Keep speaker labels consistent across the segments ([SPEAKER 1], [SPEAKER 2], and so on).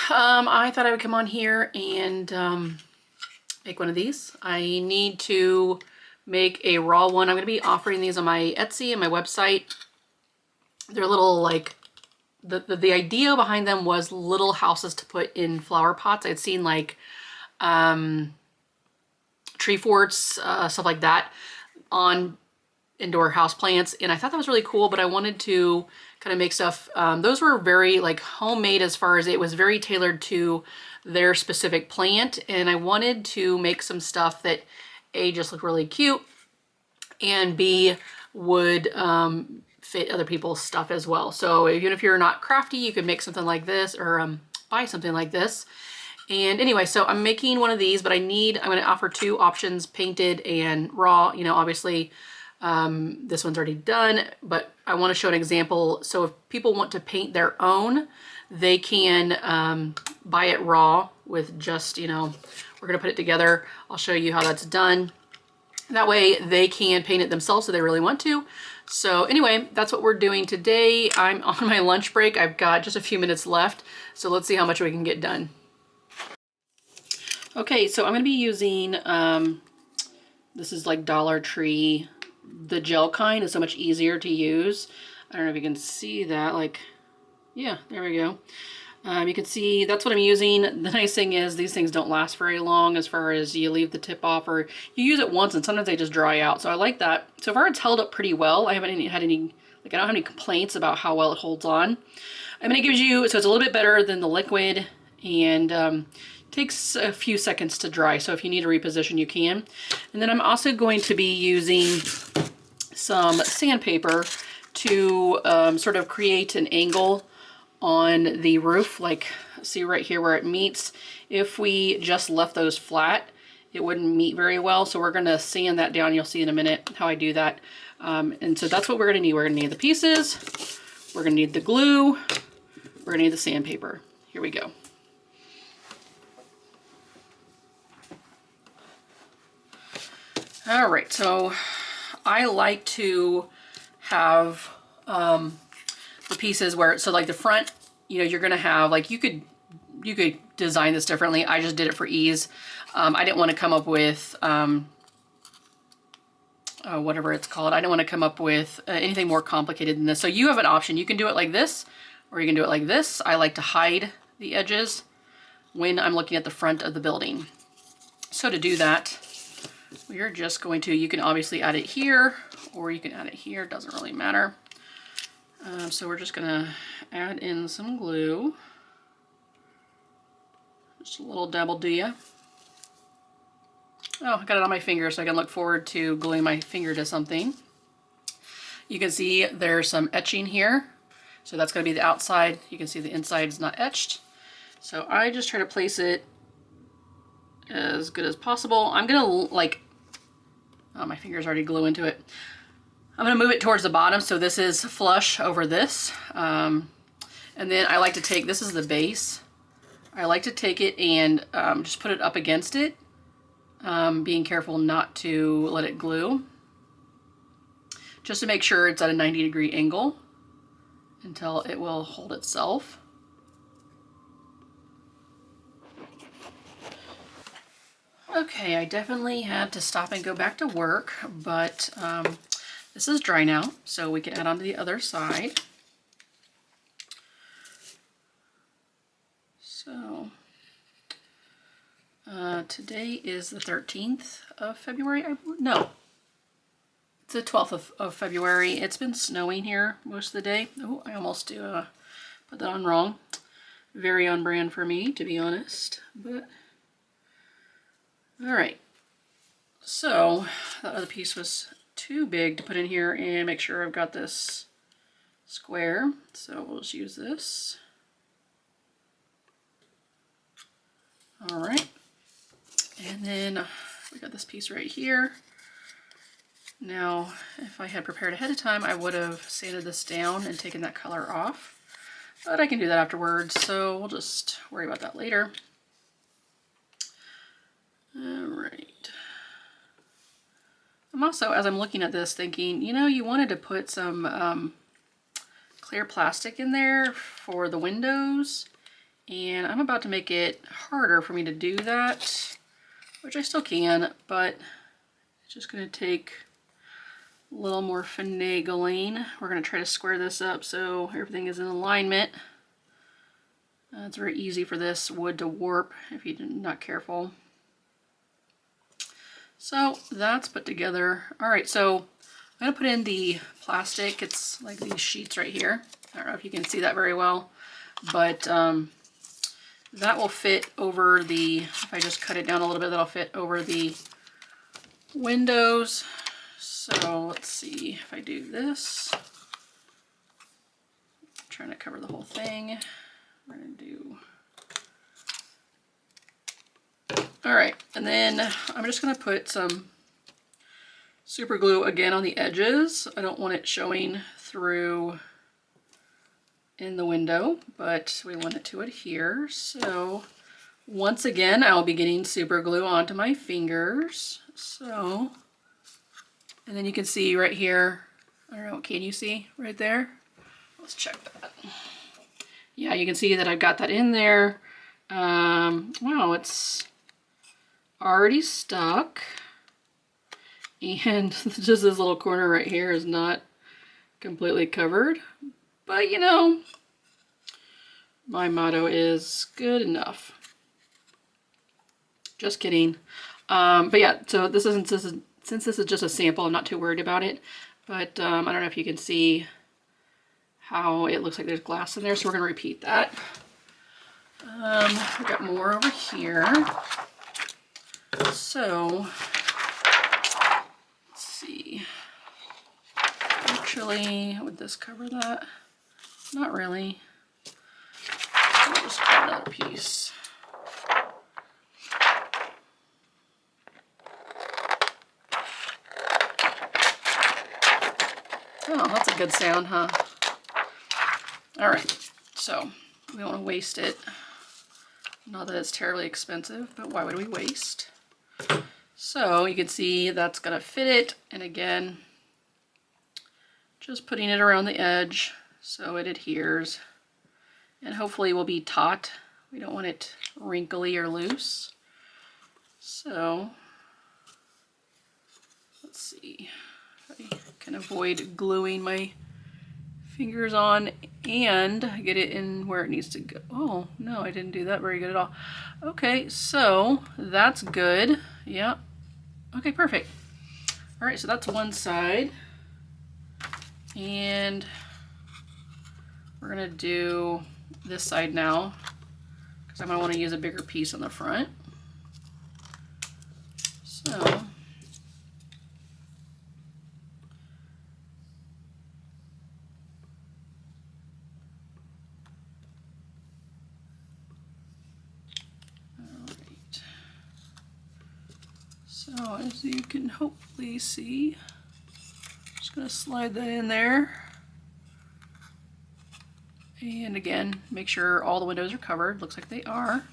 [SPEAKER 1] I thought I would come on here and make one of these. I need to make a raw one. I'm going to be offering these on my Etsy and my website. They're little like, the idea behind them was little houses to put in flower pots. I'd seen like tree forts, stuff like that on indoor house plants, and I thought that was really cool, but I wanted to kind of make stuff. Those were very like homemade as far as it was very tailored to their specific plant, and I wanted to make some stuff that A, just looked really cute, and B, would fit other people's stuff as well. So even if you're not crafty, you could make something like this or buy something like this. And anyway, so I'm making one of these, but I'm going to offer two options, painted and raw. You know, obviously this one's already done, but I want to show an example. So if people want to paint their own, they can buy it raw with just, you know, we're going to put it together. I'll show you how that's done. That way they can paint it themselves if they really want to. So anyway, that's what we're doing today. I'm on my lunch break. I've got just a few minutes left. So let's see how much we can get done. Okay, so I'm going to be using, this is like Dollar Tree. The gel kind is so much easier to use. I don't know if you can see that, like, yeah, there we go. You can see that's what I'm using. The nice thing is these things don't last very long as far as you leave the tip off or you use it once and sometimes they just dry out. So I like that. So far it's held up pretty well. I haven't had any, like I don't have any complaints about how well it holds on. I mean, it gives you, so it's a little bit better than the liquid and takes a few seconds to dry. So if you need to reposition, you can. And then I'm also going to be using some sandpaper to sort of create an angle on the roof, like see right here where it meets. If we just left those flat, it wouldn't meet very well. So we're gonna sand that down. You'll see in a minute how I do that. And so that's what we're gonna need. We're gonna need the pieces, we're gonna need the glue, we're gonna need the sandpaper. Here we go. All right, so I like to have the pieces where, so like the front, you know, you're gonna have like, you could design this differently. I just did it for ease. I didn't want to come up with whatever it's called. I didn't want to come up with anything more complicated than this. So you have an option. You can do it like this, or you can do it like this. I like to hide the edges when I'm looking at the front of the building. So to do that, we're just going to, you can obviously add it here, or you can add it here, doesn't really matter. So we're just gonna add in some glue. Just a little dabble do ya. Oh, I got it on my finger so I can look forward to gluing my finger to something. You can see there's some etching here. So that's gonna be the outside. You can see the inside is not etched. So I just try to place it as good as possible. I'm gonna like, oh, my finger's already glue into it. I'm gonna move it towards the bottom so this is flush over this. And then I like to take, this is the base. I like to take it and just put it up against it, being careful not to let it glue. Just to make sure it's at a 90-degree angle until it will hold itself. Okay, I definitely had to stop and go back to work, but this is dry now, so we can add on to the other side. So today is the 13th of February. No, it's the 12th of February. It's been snowing here most of the day. Oh, I almost put that on wrong. Very on brand for me, to be honest, but all right. So that other piece was too big to put in here, and make sure I've got this square. So we'll just use this. All right. And then we got this piece right here. Now, if I had prepared ahead of time, I would have sanded this down and taken that color off, but I can do that afterwards. So we'll just worry about that later. All right. I'm also, as I'm looking at this, thinking, you know, you wanted to put some clear plastic in there for the windows, And I'm about to make it harder for me to do that, which I still can, but it's just gonna take a little more finagling. We're gonna try to square this up so everything is in alignment. It's very easy for this wood to warp if you're not careful. So that's put together. All right, so I'm gonna put in the plastic. It's like these sheets right here. I don't know if you can see that very well, but that will fit over the, if I just cut it down a little bit, that'll fit over the windows. So let's see if I do this. I'm trying to cover the whole thing. We're gonna do, all right, and then I'm just gonna put some super glue again on the edges. I don't want it showing through in the window, but we want it to adhere. So once again, I'll be getting super glue onto my fingers. So, and then you can see right here, I don't know, can you see right there? Let's check that. Yeah, you can see that I've got that in there. Wow, it's already stuck. And just this little corner right here is not completely covered. But you know, my motto is good enough. Just kidding. But yeah, so since this is just a sample, I'm not too worried about it. But I don't know if you can see how it looks like there's glass in there, so we're gonna repeat that. I've got more over here. So let's see. Actually, would this cover that? Not really. I'll just put another piece. Oh, that's a good sound, huh? All right, so we don't want to waste it. Not that it's terribly expensive, but why would we waste? So you can see that's gonna fit it, and again, just putting it around the edge so it adheres, and hopefully will be taut. We don't want it wrinkly or loose. So let's see if I can avoid gluing my fingers on and get it in where it needs to go. Oh no, I didn't do that very good at all. Okay, so that's good. Yeah. Okay, perfect. All right, so that's one side. And we're gonna do this side now because I'm gonna want to use a bigger piece on the front. So so as you can hopefully see, just gonna slide that in there. And again, make sure all the windows are covered. Looks like they are.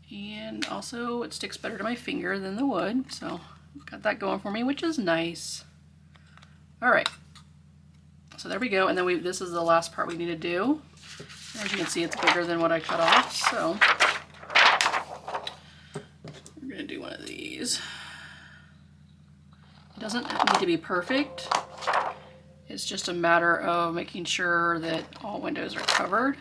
[SPEAKER 1] And also it sticks better to my finger than the wood. So got that going for me, which is nice. All right. So there we go. And then this is the last part we need to do. As you can see, it's bigger than what I cut off. So we're gonna do one of these. It doesn't need to be perfect. It's just a matter of making sure that all windows are covered.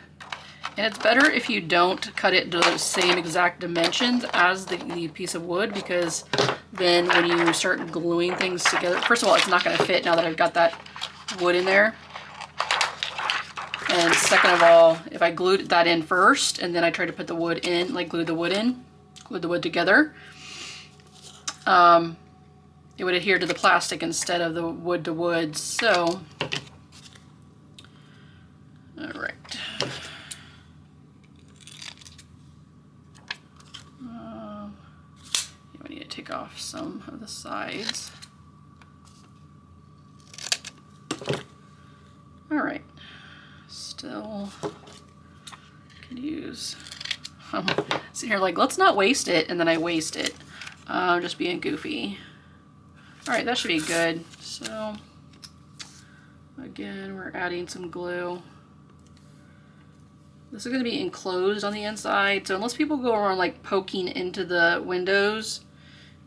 [SPEAKER 1] And it's better if you don't cut it to the same exact dimensions as the piece of wood, because then when you start gluing things together, first of all, it's not going to fit now that I've got that wood in there. And second of all, if I glued that in first and then I tried to put the wood in, like glue the wood together, it would adhere to the plastic instead of the wood to wood. So, all right. We need to take off some of the sides. All right. Still can use. See here, like, let's not waste it, and then I waste it. Just being goofy. All right, that should be good. So again, we're adding some glue. This is going to be enclosed on the inside, so unless people go around like poking into the windows,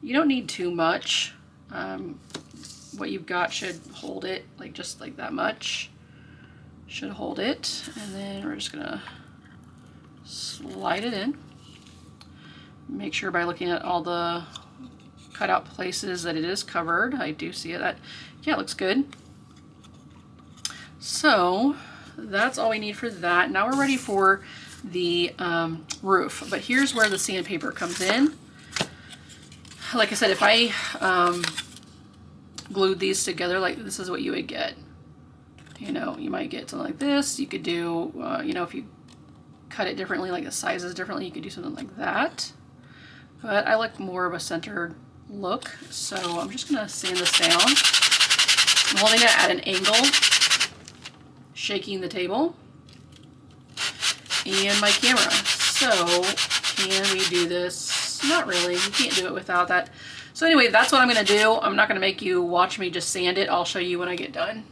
[SPEAKER 1] you don't need too much. What you've got should hold it, like just like that much. Should hold it, and then we're just gonna slide it in. Make sure by looking at all the cutout places that it is covered. I do see it. That, yeah, it looks good. So that's all we need for that. Now we're ready for the roof, but here's where the sandpaper comes in. Like I said, if I glued these together, like this is what you would get. You know, you might get something like this. You could do, you know, if you cut it differently, like the sizes differently, you could do something like that. But I like more of a centered look, so I'm just gonna sand this down. I'm holding it at an angle, shaking the table, and my camera. So, can we do this? Not really, you can't do it without that. So anyway, that's what I'm gonna do. I'm not gonna make you watch me just sand it. I'll show you when I get done.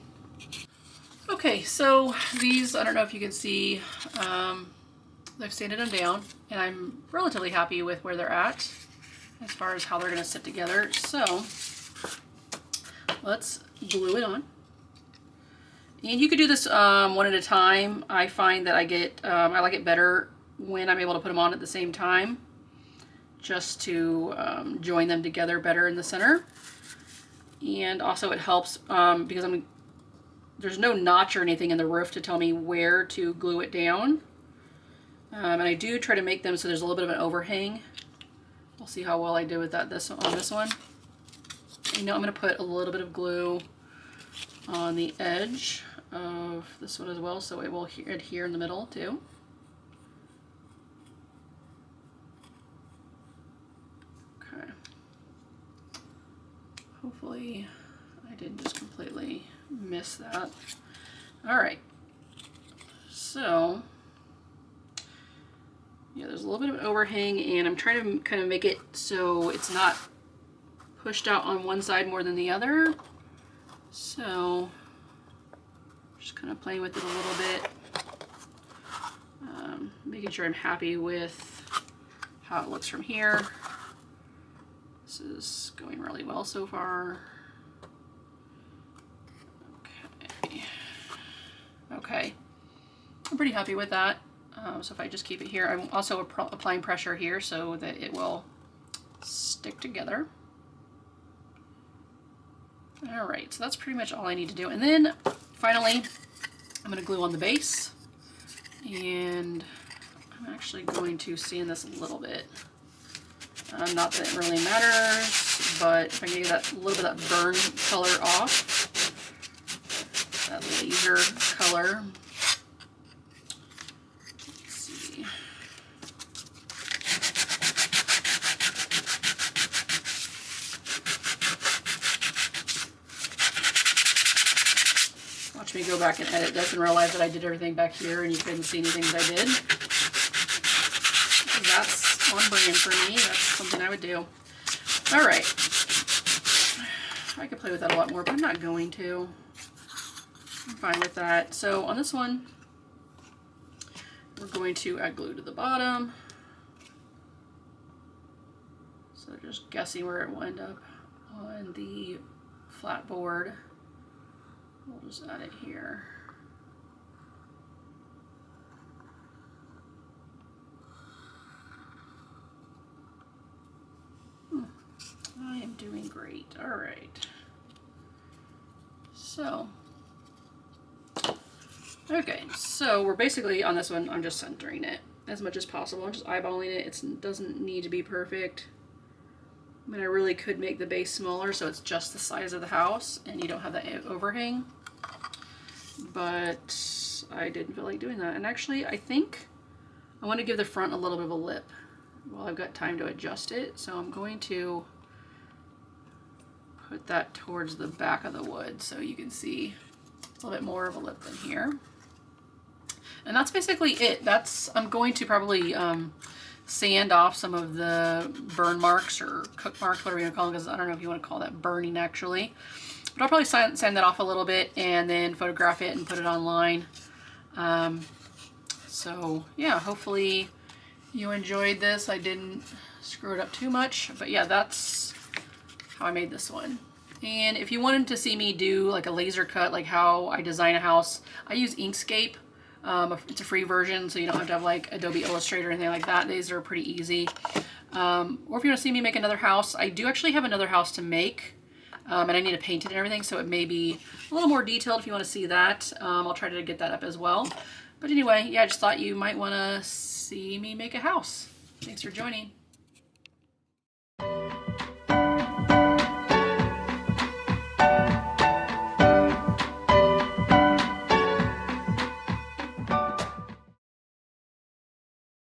[SPEAKER 1] Okay, so these, I don't know if you can see, I've sanded them down, and I'm relatively happy with where they're at as far as how they're gonna sit together. So let's glue it on. And you could do this one at a time. I find that I like it better when I'm able to put them on at the same time, just to join them together better in the center. And also it helps because there's no notch or anything in the roof to tell me where to glue it down. And I do try to make them so there's a little bit of an overhang. We'll see how well I do with that on this one. And now I'm going to put a little bit of glue on the edge of this one as well, so it will adhere in the middle too. Okay. Hopefully I didn't just completely miss that. All right. So yeah, there's a little bit of an overhang, and I'm trying to kind of make it so it's not pushed out on one side more than the other. So just kind of playing with it a little bit, making sure I'm happy with how it looks from here. This is going really well so far. Okay. Okay. I'm pretty happy with that. So if I just keep it here, I'm also applying pressure here so that it will stick together. All right, so that's pretty much all I need to do. And then finally, I'm going to glue on the base. And I'm actually going to sand this a little bit. Not that it really matters, but if I can get that little bit of that burn color off, that laser color. Watch me go back and edit this and realize that I did everything back here and you couldn't see anything that I did. That's on brand for me. That's something I would do. All right. I could play with that a lot more, but I'm not going to. I'm fine with that. So on this one, we're going to add glue to the bottom. So just guessing where it will end up on the flat board. We'll just add it here. I am doing great. All right. So, okay, so we're basically on this one, I'm just centering it as much as possible. I'm just eyeballing it. It doesn't need to be perfect. I mean, I really could make the base smaller so it's just the size of the house and you don't have that overhang. But I didn't feel like doing that. And actually, I think I want to give the front a little bit of a lip while I've got time to adjust it. So I'm going to put that towards the back of the wood so you can see a little bit more of a lip than here. And that's basically it. I'm going to probably sand off some of the burn marks or cook marks, whatever you want to call them, because I don't know if you want to call that burning actually. But I'll probably sand that off a little bit and then photograph it and put it online. So yeah, hopefully you enjoyed this. I didn't screw it up too much, but yeah, that's how I made this one. And if you wanted to see me do like a laser cut, like how I design a house, I use Inkscape. It's a free version, so you don't have to have like Adobe Illustrator or anything like that. These are pretty easy. Or if you want to see me make another house, I do actually have another house to make. And I need to paint it and everything, so it may be a little more detailed if you want to see that. I'll try to get that up as well. But anyway, yeah, I just thought you might want to see me make a house. Thanks for joining.